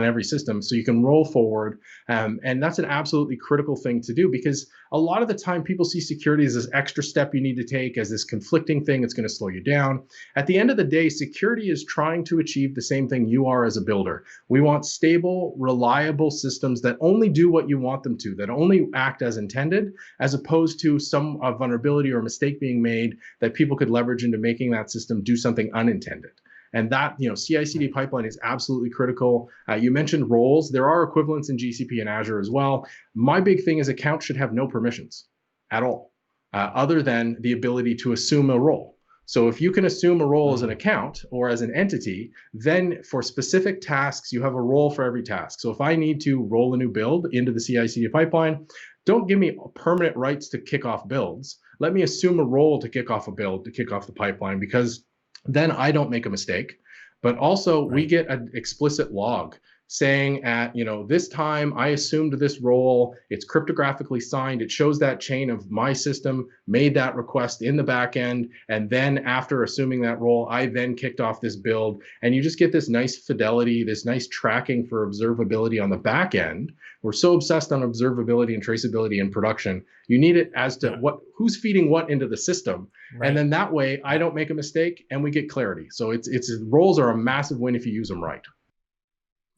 every system, so you can roll forward. And that's an absolutely critical thing to do, because a lot of the time people see security as this extra step you need to take, as this conflicting thing that's going to slow you down. At the end of the day, security is trying to achieve the same thing you are as a builder. We want stable, reliable systems that only do what you want them to, that only act as intended, as opposed to some vulnerability or mistake being made that people could leverage into making that system do something unintended. And that, CI/CD pipeline is absolutely critical. You mentioned roles. There are equivalents in GCP and Azure as well. My big thing is accounts should have no permissions at all, other than the ability to assume a role. So if you can assume a role as an account or as an entity, then for specific tasks, you have a role for every task. So if I need to roll a new build into the CI/CD pipeline, don't give me permanent rights to kick off builds. Let me assume a role to kick off a build, to kick off the pipeline, because then I don't make a mistake. But also we get an explicit log saying at, this time I assumed this role, it's cryptographically signed, it shows that chain of my system made that request in the back end, and then after assuming that role, I then kicked off this build. And you just get this nice fidelity, this nice tracking for observability on the back end. We're so obsessed on observability and traceability in production. You need it as to who's feeding what into the system. Right. And then that way I don't make a mistake and we get clarity. So it's roles are a massive win if you use them right.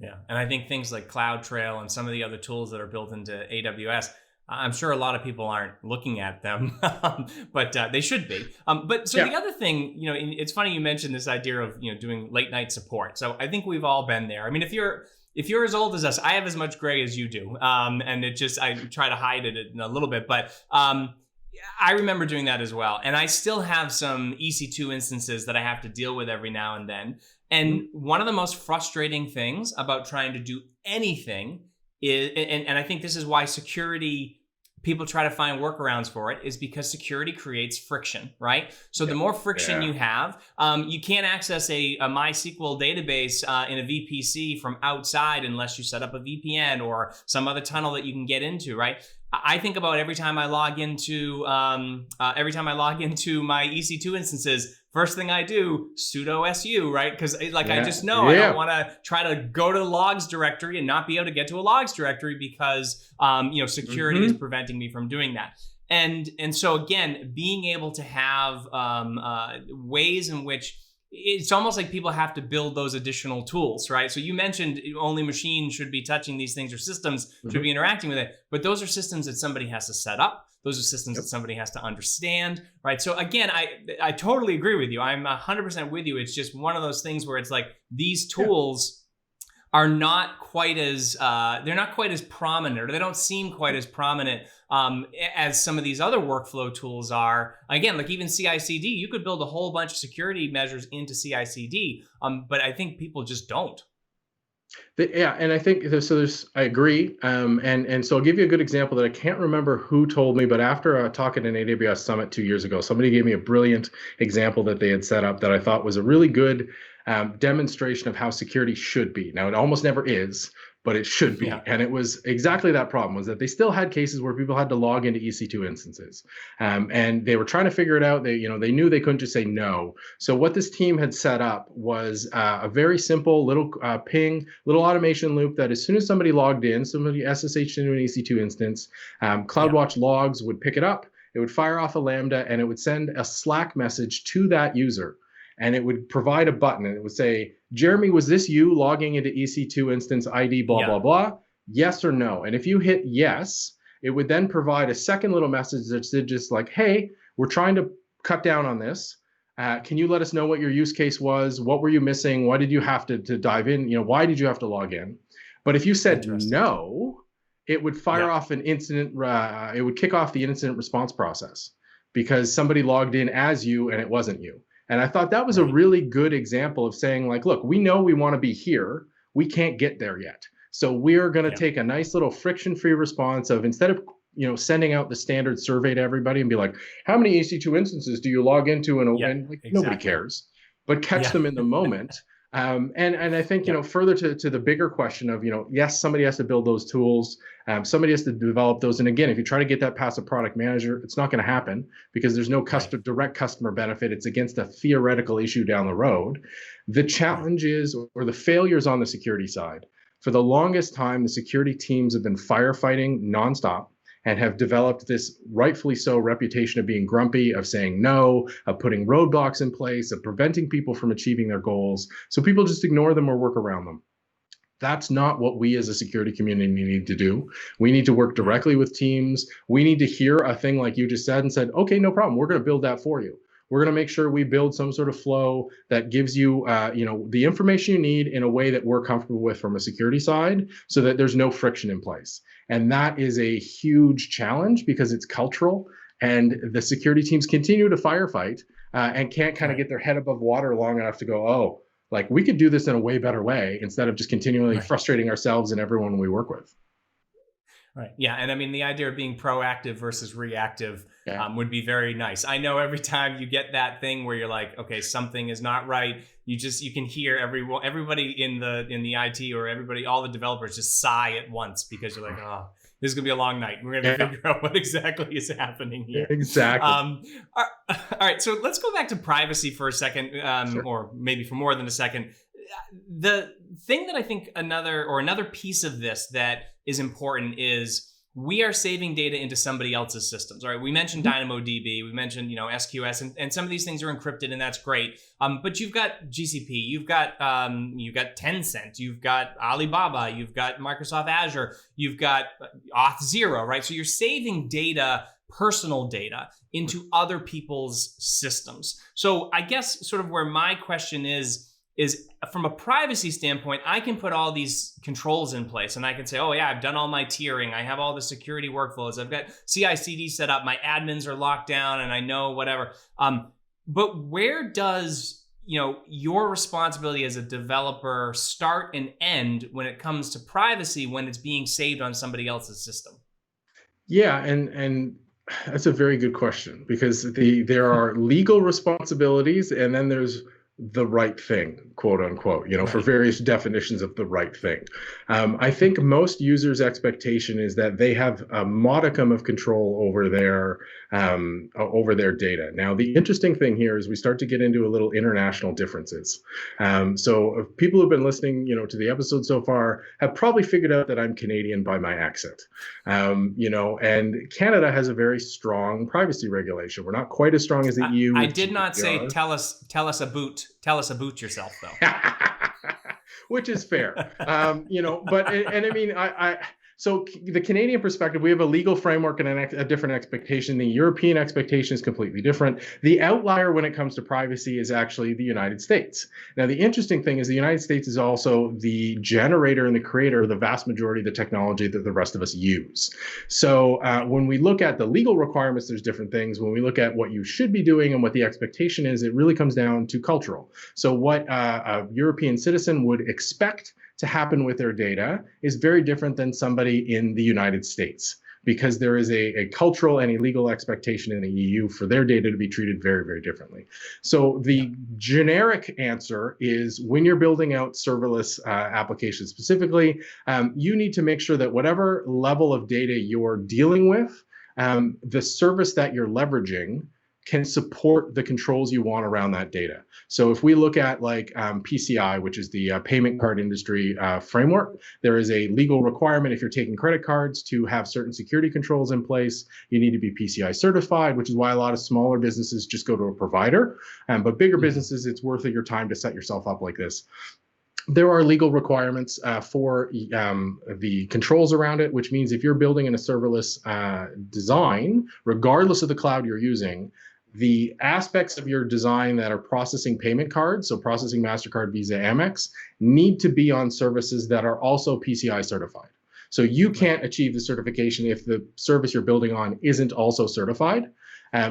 Yeah, and I think things like CloudTrail and some of the other tools that are built into AWS, I'm sure a lot of people aren't looking at them, but they should be. The other thing, it's funny you mentioned this idea of doing late night support. So I think we've all been there. I mean, if if you're as old as us, I have as much gray as you do. And it just, I try to hide it a little bit, but I remember doing that as well. And I still have some EC2 instances that I have to deal with every now and then. And one of the most frustrating things about trying to do anything is, and I think this is why security, people try to find workarounds for it, is because security creates friction, right? So the more friction you have, you can't access a MySQL database in a VPC from outside unless you set up a VPN or some other tunnel that you can get into, right? I think about every time I log into my EC2 instances, first thing I do, sudo su, right? Because I just know I don't want to try to go to the logs directory and not be able to get to a logs directory because security is preventing me from doing that. And so again, being able to have ways in which it's almost like people have to build those additional tools, right? So you mentioned only machines should be touching these things or systems should be interacting with it, but those are systems that somebody has to set up. Those are systems that somebody has to understand, right? So again, I totally agree with you. I'm 100% with you. It's just one of those things where it's like these tools are not quite as, they're not quite as prominent, or they don't seem quite as prominent as some of these other workflow tools are. Again, like even CI/CD, you could build a whole bunch of security measures into CI/CD, but I think people just don't.
And I think I agree. And so I'll give you a good example that I can't remember who told me, but after talking at an AWS Summit 2 years ago, somebody gave me a brilliant example that they had set up that I thought was a really good demonstration of how security should be. Now, it almost never is, but it should be. Yeah. And it was exactly that problem, was that they still had cases where people had to log into EC2 instances. And they were trying to figure it out. They knew they couldn't just say no. So what this team had set up was a very simple little ping, little automation loop that as soon as somebody logged in, somebody SSH'd into an EC2 instance, CloudWatch logs would pick it up. It would fire off a Lambda, and it would send a Slack message to that user. And it would provide a button, and it would say, Jeremy, was this you logging into EC2 instance ID, blah, blah, blah? Yes or no? And if you hit yes, it would then provide a second little message that said just like, hey, we're trying to cut down on this. Can you let us know what your use case was? What were you missing? Why did you have to dive in? Why did you have to log in? But if you said no, it would fire off an incident. It would kick off the incident response process because somebody logged in as you and it wasn't you. And I thought that was a really good example of saying, like, look, we know we want to be here. We can't get there yet. So we're going to take a nice little friction-free response of, instead of sending out the standard survey to everybody and be like, how many EC2 instances do you log into? And nobody cares, but catch them in the moment. And I think, further to the bigger question of, yes, somebody has to build those tools. Somebody has to develop those. And again, if you try to get that past a product manager, it's not going to happen because there's no direct customer benefit. It's against a theoretical issue down the road. The challenge is, or the failures on the security side, for the longest time, the security teams have been firefighting nonstop and have developed this, rightfully so, reputation of being grumpy, of saying no, of putting roadblocks in place, of preventing people from achieving their goals. So people just ignore them or work around them. That's not what we as a security community need to do. We need to work directly with teams. We need to hear a thing like you just said and said, okay, no problem. We're going to build that for you. We're going to make sure we build some sort of flow that gives you, the information you need in a way that we're comfortable with from a security side, so that there's no friction in place. And that is a huge challenge because it's cultural, and the security teams continue to firefight and can't kind of get their head above water long enough to go, oh, like, we could do this in a way better way instead of just continually frustrating ourselves and everyone we work with.
Right. Yeah. And I mean, the idea of being proactive versus reactive would be very nice. I know every time you get that thing where you're like, okay, something is not right, you can hear everybody in the IT or everybody, all the developers just sigh at once because you're like, oh, this is going to be a long night. We're going to figure out what exactly is happening here.
Exactly.
All right. So let's go back to privacy for a second, or maybe for more than a second. The thing that I think another piece of this that is important is we are saving data into somebody else's systems. All right. We mentioned DynamoDB, we mentioned, SQS, and some of these things are encrypted, and that's great. But you've got GCP, you've got Tencent, you've got Alibaba, you've got Microsoft Azure, you've got Auth0, right? So you're saving data, personal data, into other people's systems. So I guess sort of where my question is is from a privacy standpoint, I can put all these controls in place and I can say, oh yeah, I've done all my tiering. I have all the security workflows. I've got CI/CD set up. My admins are locked down and I know whatever. But where does your responsibility as a developer start and end when it comes to privacy when it's being saved on somebody else's system?
Yeah, and that's a very good question, because there are legal responsibilities and then there's the right thing, quote unquote, for
Right.
various definitions of the right thing. I think most users' expectation is that they have a modicum of control over their data. Now, the interesting thing here is we start to get into a little international differences. So people who've been listening, to the episode so far have probably figured out that I'm Canadian by my accent. And Canada has a very strong privacy regulation. We're not quite as strong as the EU.
I did not say tell us about yourself though.
Which is fair. But I mean, so the Canadian perspective, we have a legal framework and a different expectation. The European expectation is completely different. The outlier when it comes to privacy is actually the United States. Now, the interesting thing is the United States is also the generator and the creator of the vast majority of the technology that the rest of us use. So when we look at the legal requirements, there's different things. When we look at what you should be doing and what the expectation is, it really comes down to cultural. So what a European citizen would expect to happen with their data is very different than somebody in the United States, because there is a cultural and a legal expectation in the EU for their data to be treated very, very differently. So the generic answer is, when you're building out serverless applications specifically, you need to make sure that whatever level of data you're dealing with, the service that you're leveraging can support the controls you want around that data. So if we look at PCI, which is the payment card industry framework, there is a legal requirement if you're taking credit cards to have certain security controls in place. You need to be PCI certified, which is why a lot of smaller businesses just go to a provider. But bigger businesses, it's worth your time to set yourself up like this. There are legal requirements for the controls around it, which means if you're building in a serverless design, regardless of the cloud you're using, the aspects of your design that are processing payment cards, so processing MasterCard, Visa, Amex, need to be on services that are also PCI certified. So you can't achieve the certification if the service you're building on isn't also certified.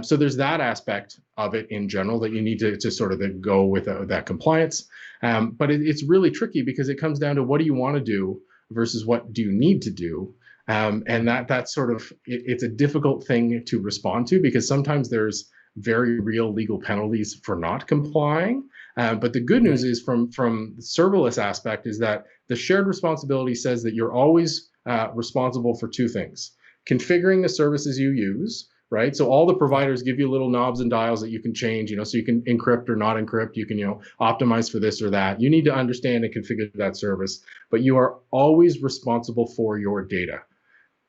So there's that aspect of it in general that you need to sort of go with that compliance. But it's really tricky, because it comes down to what do you want to do versus what do you need to do. And that's sort of, it's a difficult thing to respond to, because sometimes there's very real legal penalties for not complying. But the good news is from the serverless aspect is that the shared responsibility says that you're always responsible for two things: configuring the services you use, right? So all the providers give you little knobs and dials that you can change, so you can encrypt or not encrypt, you can, optimize for this or that. You need to understand and configure that service, but you are always responsible for your data.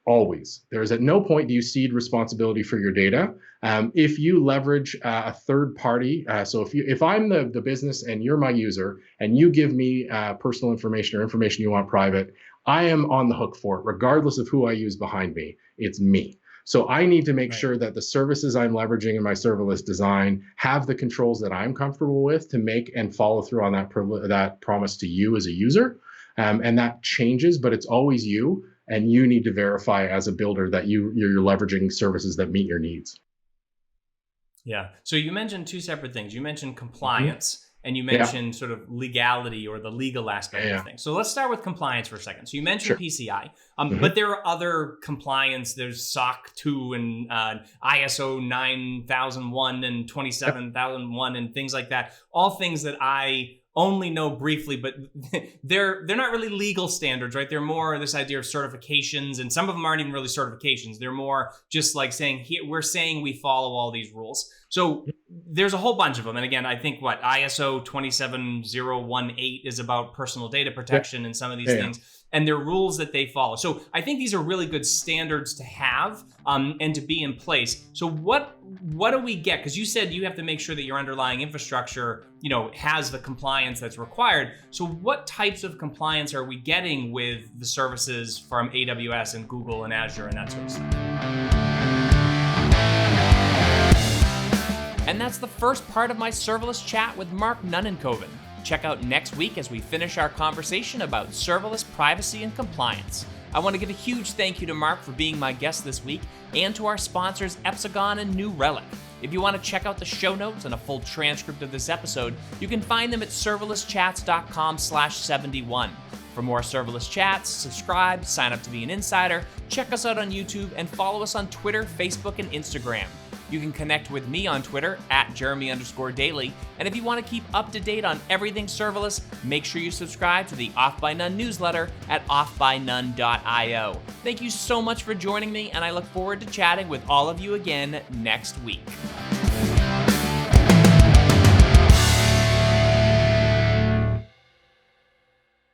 Always. There is at no point do you cede responsibility for your data. If you leverage a third party, so if I'm the business and you're my user and you give me personal information or information you want private, I am on the hook for it, regardless of who I use behind me. It's me. So I need to make sure that the services I'm leveraging in my serverless design have the controls that I'm comfortable with to make and follow through on that promise to you as a user. And that changes, but it's always you. And you need to verify as a builder that you're leveraging services that meet your needs.
Yeah. So you mentioned two separate things. You mentioned compliance and you mentioned sort of legality or the legal aspect of things. So let's start with compliance for a second. So you mentioned PCI, but there are other compliance. There's SOC 2 and ISO 9001 and 27001 and things like that. All things that I only know briefly, but they're not really legal standards, right? They're more this idea of certifications, and some of them aren't even really certifications. They're more just like saying, here, we're saying we follow all these rules. So there's a whole bunch of them. And again, I think ISO 27018 is about personal data protection and some of these things. And they're rules that they follow. So I think these are really good standards to have and to be in place. So what do we get? Because you said you have to make sure that your underlying infrastructure, has the compliance that's required. So what types of compliance are we getting with the services from AWS and Google and Azure and that sort of stuff? And that's the first part of my serverless chat with Mark Nunnikhoven. Check out next week as we finish our conversation about serverless privacy and compliance. I want to give a huge thank you to Mark for being my guest this week, and to our sponsors Epsagon and New Relic. If you want to check out the show notes and a full transcript of this episode, you can find them at serverlesschats.com/71. For more serverless chats, subscribe, sign up to be an insider, check us out on YouTube, and follow us on Twitter, Facebook, and Instagram. You can connect with me on Twitter at Jeremy_Daily. And if you want to keep up to date on everything serverless, make sure you subscribe to the Off by None newsletter at offbynone.io. Thank you so much for joining me, and I look forward to chatting with all of you again next week.